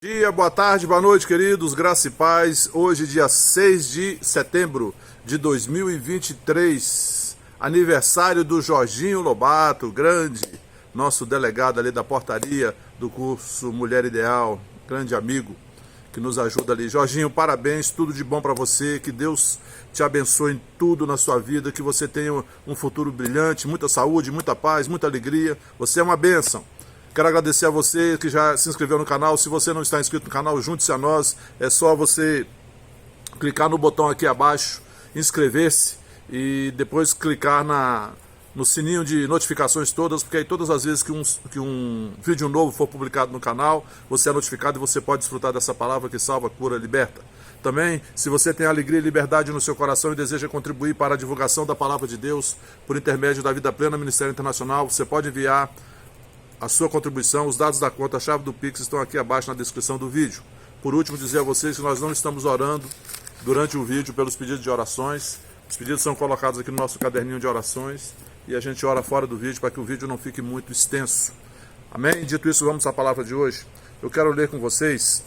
Dia, boa tarde, boa noite, queridos, graça e paz. Hoje, dia 6 de setembro de 2023, aniversário do Jorginho Lobato, grande, nosso delegado ali da portaria do curso Mulher Ideal, grande amigo que nos ajuda ali. Jorginho, parabéns, tudo de bom para você, que Deus te abençoe em tudo na sua vida, que você tenha um futuro brilhante, muita saúde, muita paz, muita alegria. Você é uma bênção. Quero agradecer a você que já se inscreveu no canal. Se você não está inscrito no canal, junte-se a nós. É só você clicar no botão aqui abaixo, inscrever-se e depois clicar no sininho de notificações todas, porque aí todas as vezes que um vídeo novo for publicado no canal, você é notificado e você pode desfrutar dessa palavra que salva, cura, liberta. Também, se você tem alegria e liberdade no seu coração e deseja contribuir para a divulgação da palavra de Deus por intermédio da Vida Plena Ministério Internacional, você pode enviar a sua contribuição. Os dados da conta, a chave do Pix estão aqui abaixo na descrição do vídeo. Por último, dizer a vocês que nós não estamos orando durante o vídeo pelos pedidos de orações. Os pedidos são colocados aqui no nosso caderninho de orações e a gente ora fora do vídeo para que o vídeo não fique muito extenso. Amém? Dito isso, vamos à palavra de hoje. Eu quero ler com vocês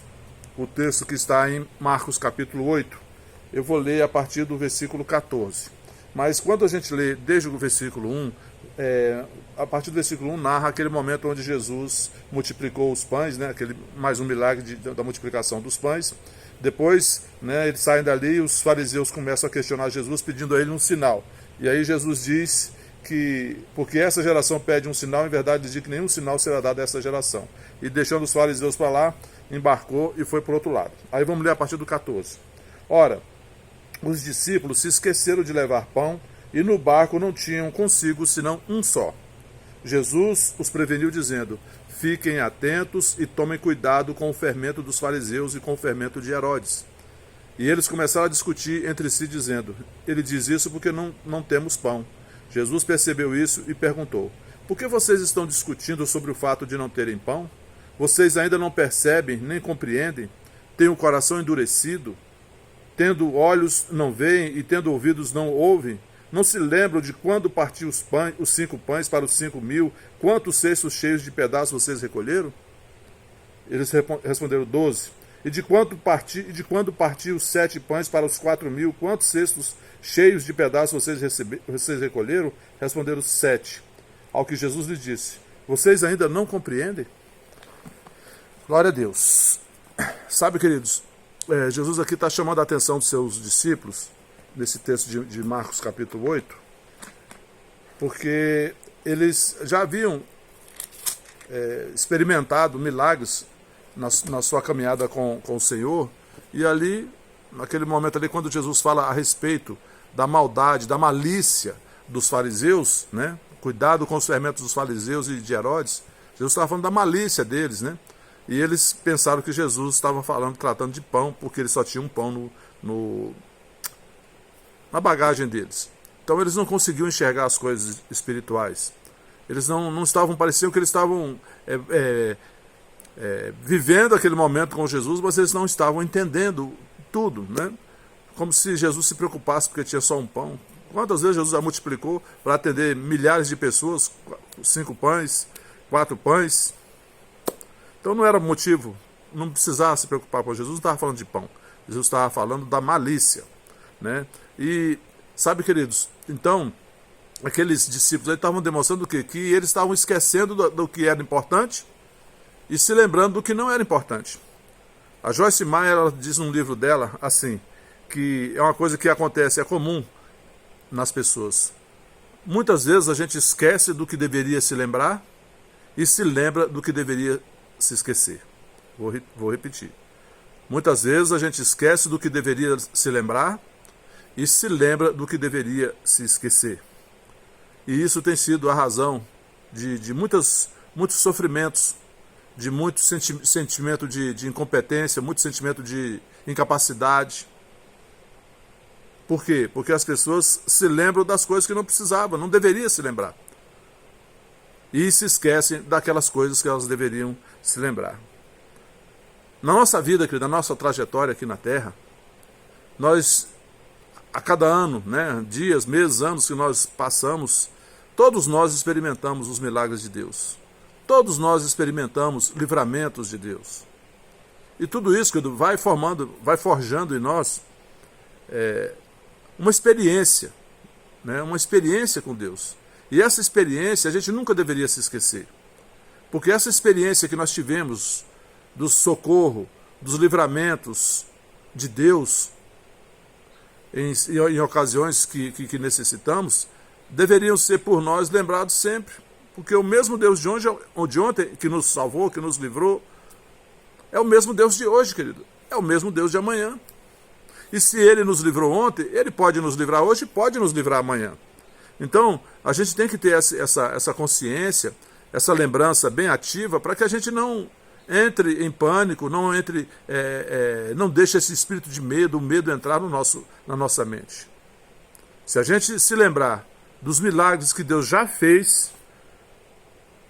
o texto que está em Marcos capítulo 8. Eu vou ler a partir do versículo 14. Mas quando a gente lê desde o versículo 1, a partir do versículo 1 narra aquele momento onde Jesus multiplicou os pães, né, mais um milagre da multiplicação dos pães. Depois, né, eles saem dali e os fariseus começam a questionar Jesus, pedindo a ele um sinal. E aí Jesus diz que, porque essa geração pede um sinal, em verdade diz que nenhum sinal será dado a essa geração. E deixando os fariseus para lá, embarcou e foi para o outro lado. Aí vamos ler a partir do 14. Ora, os discípulos se esqueceram de levar pão e no barco não tinham consigo senão um só. Jesus os preveniu dizendo: fiquem atentos e tomem cuidado com o fermento dos fariseus e com o fermento de Herodes. E eles começaram a discutir entre si dizendo: ele diz isso porque não temos pão. Jesus percebeu isso e perguntou: por que vocês estão discutindo sobre o fato de não terem pão? Vocês ainda não percebem nem compreendem? Têm o coração endurecido? Tendo olhos não veem e tendo ouvidos não ouvem? Não se lembram de quando partiu os 5 pães para os 5.000? Quantos cestos cheios de pedaços vocês recolheram? Eles responderam 12. E de quando partiu os 7 pães para os 4.000? Quantos cestos cheios de pedaços vocês recolheram? Responderam 7. Ao que Jesus lhes disse: vocês ainda não compreendem? Glória a Deus. Sabe, queridos, Jesus aqui está chamando a atenção dos seus discípulos, nesse texto de Marcos capítulo 8, porque eles já haviam experimentado milagres na sua caminhada com o Senhor, e ali, naquele momento ali, quando Jesus fala a respeito da maldade, da malícia dos fariseus, né? Cuidado com os fermentos dos fariseus e de Herodes, Jesus estava falando da malícia deles, né? E eles pensaram que Jesus estava tratando de pão, porque eles só tinham um pão na bagagem deles. Então eles não conseguiam enxergar as coisas espirituais. Eles não estavam, pareciam que eles estavam vivendo aquele momento com Jesus, mas eles não estavam entendendo tudo, né? Como se Jesus se preocupasse porque tinha só um pão. Quantas vezes Jesus já multiplicou para atender milhares de pessoas, 5 pães, 4 pães? Então não era motivo, não precisava se preocupar com Jesus, não estava falando de pão. Jesus estava falando da malícia, né? E sabe, queridos, então aqueles discípulos estavam demonstrando o quê? Que eles estavam esquecendo do que era importante e se lembrando do que não era importante. A Joyce Meyer, ela diz num livro dela assim, que é uma coisa que acontece, é comum nas pessoas. Muitas vezes a gente esquece do que deveria se lembrar e se lembra do que deveria se esquecer. Vou repetir. Muitas vezes a gente esquece do que deveria se lembrar e se lembra do que deveria se esquecer. E isso tem sido a razão de muitos sofrimentos, de muito sentimento de incompetência, muito sentimento de incapacidade. Por quê? Porque as pessoas se lembram das coisas que não precisavam, não deveriam se lembrar. E se esquecem daquelas coisas que elas deveriam se lembrar. Na nossa vida, na nossa trajetória aqui na Terra, nós, a cada ano, né, dias, meses, anos que nós passamos, todos nós experimentamos os milagres de Deus. Todos nós experimentamos livramentos de Deus. E tudo isso, querido, vai forjando em nós uma experiência, né? Uma experiência com Deus. E essa experiência a gente nunca deveria se esquecer. Porque essa experiência que nós tivemos do socorro, dos livramentos de Deus, em ocasiões que necessitamos, deveriam ser por nós lembrados sempre. Porque o mesmo Deus de ontem, que nos salvou, que nos livrou, é o mesmo Deus de hoje, querido. É o mesmo Deus de amanhã. E se Ele nos livrou ontem, Ele pode nos livrar hoje e pode nos livrar amanhã. Então, a gente tem que ter essa consciência, essa lembrança bem ativa, para que a gente não entre em pânico, não deixe esse espírito de medo, o medo entrar na nossa mente. Se a gente se lembrar dos milagres que Deus já fez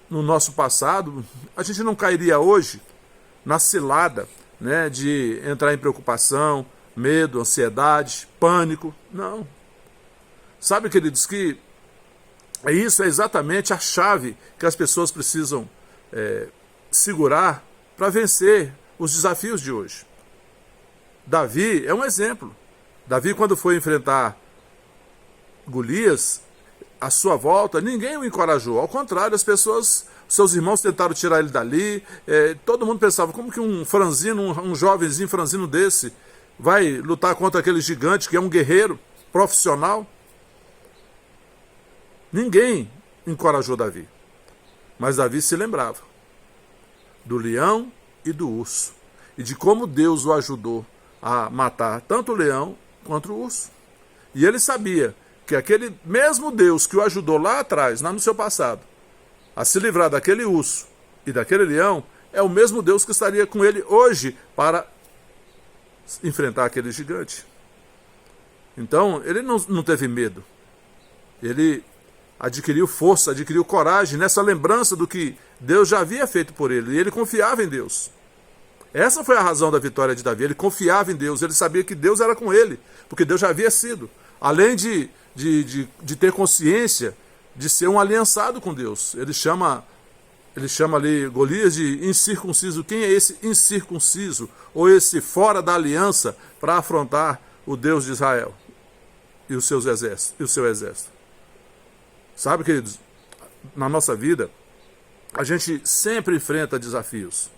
no nosso passado, a gente não cairia hoje na cilada, né, de entrar em preocupação, medo, ansiedade, pânico. Não. Sabe, queridos, que isso é exatamente a chave que as pessoas precisam segurar para vencer os desafios de hoje. Davi é um exemplo. Davi, quando foi enfrentar Golias, à sua volta, ninguém o encorajou. Ao contrário, as pessoas, seus irmãos tentaram tirar ele dali. Todo mundo pensava, como que um franzino, um jovenzinho franzino desse vai lutar contra aquele gigante que é um guerreiro profissional? Ninguém encorajou Davi. Mas Davi se lembrava do leão e do urso. E de como Deus o ajudou a matar tanto o leão quanto o urso. E ele sabia que aquele mesmo Deus que o ajudou lá atrás, lá no seu passado, a se livrar daquele urso e daquele leão, é o mesmo Deus que estaria com ele hoje para enfrentar aquele gigante. Então, ele não teve medo. Ele adquiriu força, adquiriu coragem nessa lembrança do que Deus já havia feito por ele. E ele confiava em Deus. Essa foi a razão da vitória de Davi. Ele confiava em Deus. Ele sabia que Deus era com ele, porque Deus já havia sido. Além de ter consciência de ser um aliançado com Deus. Ele chama ali Golias de incircunciso. Quem é esse incircunciso? Ou esse fora da aliança para afrontar o Deus de Israel e o seu exército? Sabe, queridos, na nossa vida, a gente sempre enfrenta desafios.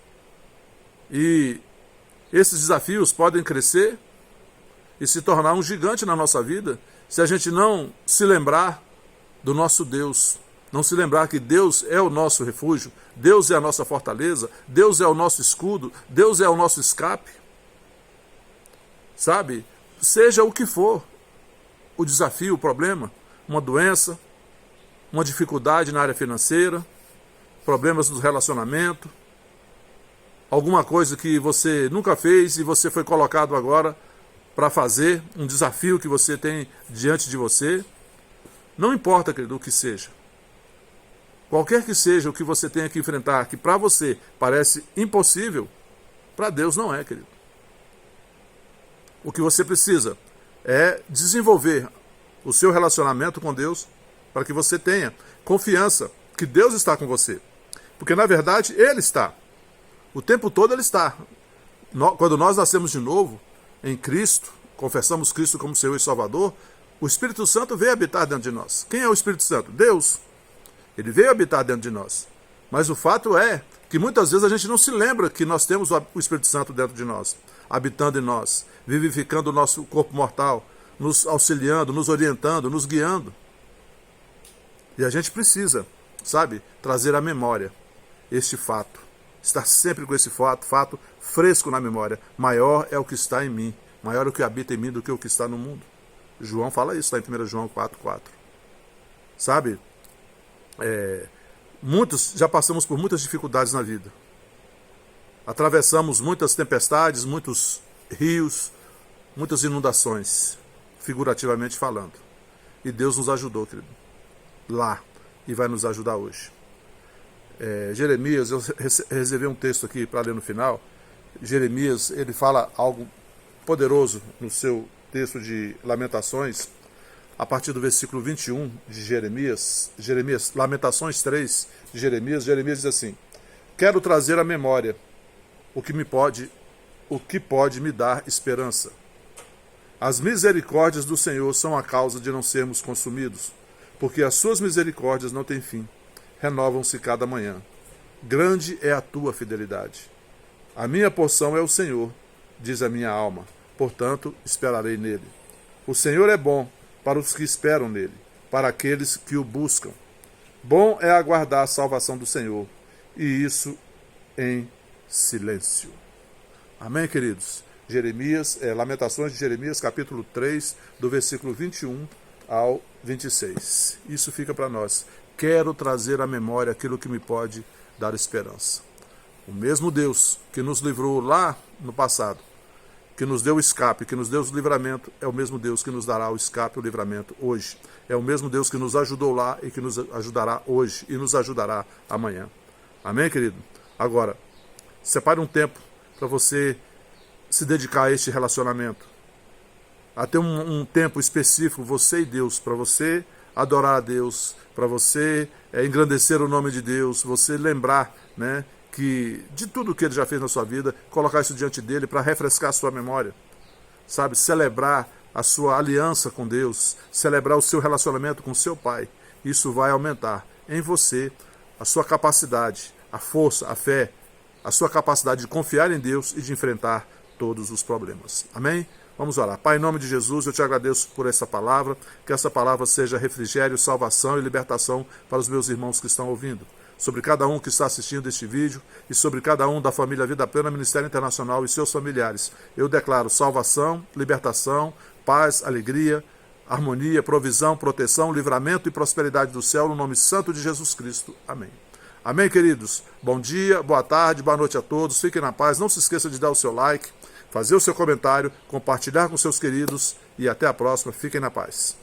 E esses desafios podem crescer e se tornar um gigante na nossa vida se a gente não se lembrar do nosso Deus. Não se lembrar que Deus é o nosso refúgio, Deus é a nossa fortaleza, Deus é o nosso escudo, Deus é o nosso escape. Sabe? Seja o que for o desafio, o problema, uma doença, uma dificuldade na área financeira, problemas no relacionamento, alguma coisa que você nunca fez e você foi colocado agora para fazer, um desafio que você tem diante de você. Não importa, querido, o que seja. Qualquer que seja o que você tenha que enfrentar, que para você parece impossível, para Deus não é, querido. O que você precisa é desenvolver o seu relacionamento com Deus para que você tenha confiança que Deus está com você. Porque, na verdade, Ele está. O tempo todo Ele está. Quando nós nascemos de novo, em Cristo, confessamos Cristo como Senhor e Salvador, o Espírito Santo veio habitar dentro de nós. Quem é o Espírito Santo? Deus. Ele veio habitar dentro de nós. Mas o fato é que muitas vezes a gente não se lembra que nós temos o Espírito Santo dentro de nós, habitando em nós, vivificando o nosso corpo mortal, nos auxiliando, nos orientando, nos guiando. E a gente precisa, sabe, trazer à memória este fato. Estar sempre com esse fato fresco na memória. Maior é o que está em mim, maior é o que habita em mim do que o que está no mundo. João fala isso, está em 1 João 4,4. Sabe, muitos já passamos por muitas dificuldades na vida. Atravessamos muitas tempestades, muitos rios, muitas inundações, figurativamente falando. E Deus nos ajudou, querido, lá, e vai nos ajudar hoje. Jeremias, eu reservei um texto aqui para ler no final. Jeremias, ele fala algo poderoso no seu texto de Lamentações, a partir do versículo 21 de Jeremias, Lamentações 3 de Jeremias diz assim: quero trazer à memória o que me pode o que pode me dar esperança. As misericórdias do Senhor são a causa de não sermos consumidos, porque as suas misericórdias não têm fim, renovam-se cada manhã. Grande é a tua fidelidade. A minha porção é o Senhor, diz a minha alma, portanto esperarei nele. O Senhor é bom para os que esperam nele, para aqueles que o buscam. Bom é aguardar a salvação do Senhor, e isso em silêncio. Amém, queridos? Lamentações de Jeremias, capítulo 3, do versículo 21 ao 26. Isso fica para nós. Quero trazer à memória aquilo que me pode dar esperança. O mesmo Deus que nos livrou lá no passado, que nos deu o escape, que nos deu o livramento, é o mesmo Deus que nos dará o escape e o livramento hoje. É o mesmo Deus que nos ajudou lá e que nos ajudará hoje e nos ajudará amanhã. Amém, querido? Agora, separe um tempo para você se dedicar a este relacionamento. A ter um tempo específico, você e Deus, para você adorar a Deus, para você engrandecer o nome de Deus, você lembrar, né, que de tudo que ele já fez na sua vida, colocar isso diante dele para refrescar a sua memória, sabe? Celebrar a sua aliança com Deus, celebrar o seu relacionamento com seu Pai. Isso vai aumentar em você a sua capacidade, a força, a fé, a sua capacidade de confiar em Deus e de enfrentar todos os problemas. Amém? Vamos orar. Pai, em nome de Jesus, eu te agradeço por essa palavra, que essa palavra seja refrigério, salvação e libertação para os meus irmãos que estão ouvindo. Sobre cada um que está assistindo este vídeo e sobre cada um da família Vida Plena Ministério Internacional e seus familiares. Eu declaro salvação, libertação, paz, alegria, harmonia, provisão, proteção, livramento e prosperidade do céu no nome santo de Jesus Cristo. Amém. Amém, queridos? Bom dia, boa tarde, boa noite a todos. Fiquem na paz. Não se esqueça de dar o seu like, fazer o seu comentário, compartilhar com seus queridos e até a próxima. Fiquem na paz.